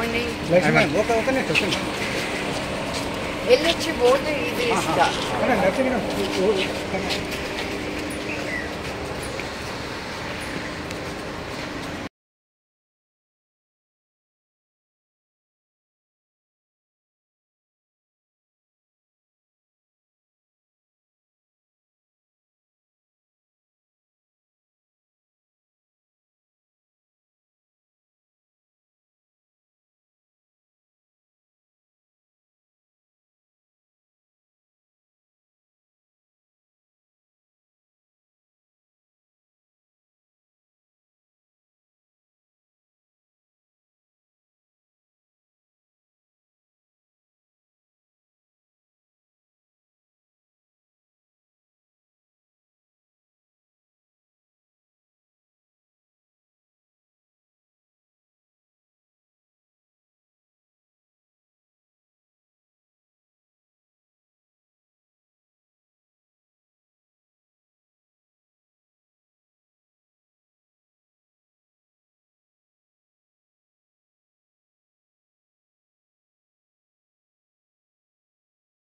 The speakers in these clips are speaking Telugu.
మార్నింగ్ వెళ్ళొచ్చి ఓటు ఇది ఇస్తా.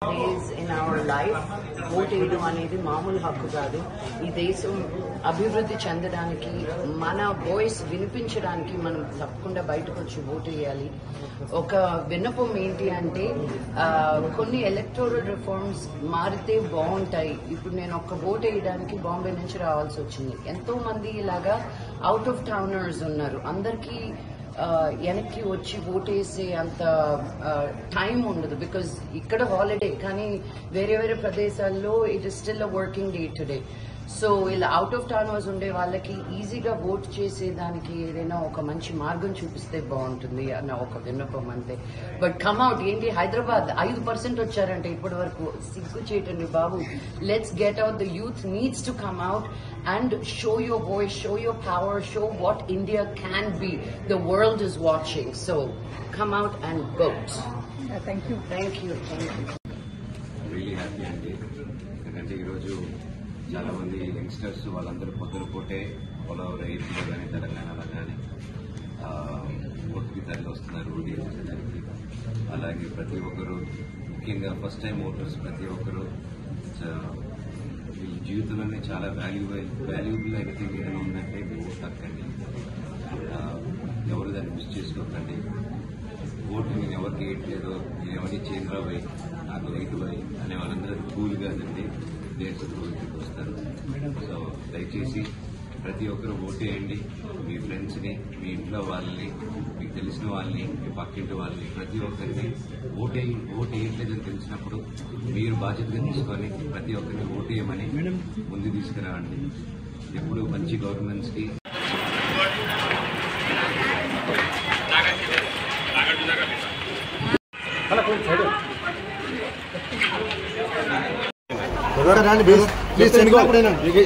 Days in our life, vote వేయడం అనేది మామూలు హక్కు కాదు. ఈ దేశం అభివృద్ధి చెందడానికి, మన వాయిస్ వినిపించడానికి మనం తప్పకుండా బయటకు వచ్చి ఓటు వేయాలి. ఒక విన్నపం ఏంటి అంటే కొన్ని ఎలక్టోరల్ రిఫార్మ్స్ మారితే బాగుంటాయి. ఇప్పుడు నేను ఒక్క ఓటు వేయడానికి బాంబే నుంచి రావాల్సి వచ్చింది. ఎంతో మంది ఇలాగా అవుట్ ఆఫ్ టౌనర్స్ ఉన్నారు. అందరికీ వెనక్కి వచ్చి ఓటేసే అంత టైం ఉండదు. బికాజ్ ఇక్కడ హాలిడే, కానీ వేరే వేరే ప్రదేశాల్లో it is still a working day today. So ఇలా అవుట్ ఆఫ్ టౌనర్స్ ఉండే వాళ్ళకి ఈజీగా ఓట్ చేసేదానికి ఏదైనా ఒక మంచి మార్గం చూపిస్తే బాగుంటుంది అన్న ఒక విన్నపం అంతే. బట్ కమ్అవుట్ ఏంటి, హైదరాబాద్ 5% వచ్చారంటే ఇప్పటి వరకు సిగ్గు చేయటండి బాబు. Let's get out. The youth needs to come out and show your voice, show your power, show what India can be. The world is watching, so come out and vote. Thank you. Thank you. Thank you. Really happy andi endante ee roju chaala mandi youngsters vallandaru podaru pote all over APలో కానీ తెలంగాణలో కానీ ఓటుకి తరలి వస్తున్నారు ఓటు వేసేదానికి. అలాగే ప్రతి ఒక్కరు, ముఖ్యంగా ఫస్ట్ టైం ఓటర్స్ ప్రతి ఒక్కరు వీళ్ళ జీవితంలోనే చాలా వాల్యుబుల్ అయిన థింగ్ ఏదైనా ఉందంటే ఓటు హక్కండి. ఎవరు దాన్ని మిస్ చేసుకోకండి. ఓటు నేను ఎవరికి వేయట్లేదు, నేను ఎవరిని చేంద్రా పోయి నాకు రైతు పోయి అనే వాళ్ళందరూ కూల్ కాదండి, దేశ అభివృద్ధికి వస్తారు. సో దయచేసి ప్రతి ఒక్కరు ఓటు వేయండి. మీ ఫ్రెండ్స్ని, మీ ఇంట్లో వాళ్ళని, మీకు తెలిసిన వాళ్ళని, మీ పక్కింటి వాళ్ళని, ప్రతి ఒక్కరిని ఓటు వేయట్లేదని తెలిసినప్పుడు మీరు బాధ్యతగా తీసుకొని ప్రతి ఒక్కరిని ఓటు వేయమని ముందు తీసుకురావండి. ఎప్పుడు మంచి గవర్నమెంట్స్కి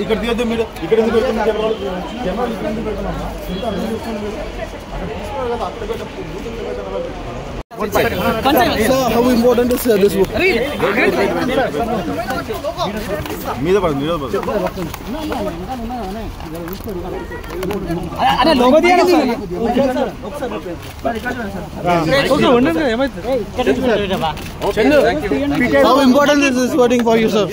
ఇక్కడ తీయద్దు మీరు, ఇక్కడ ఎందుకు పెడుతున్నారు? How important is this book? మీద పడు అరే లోగో తీయాలి sir. How important is this voting for you, sir?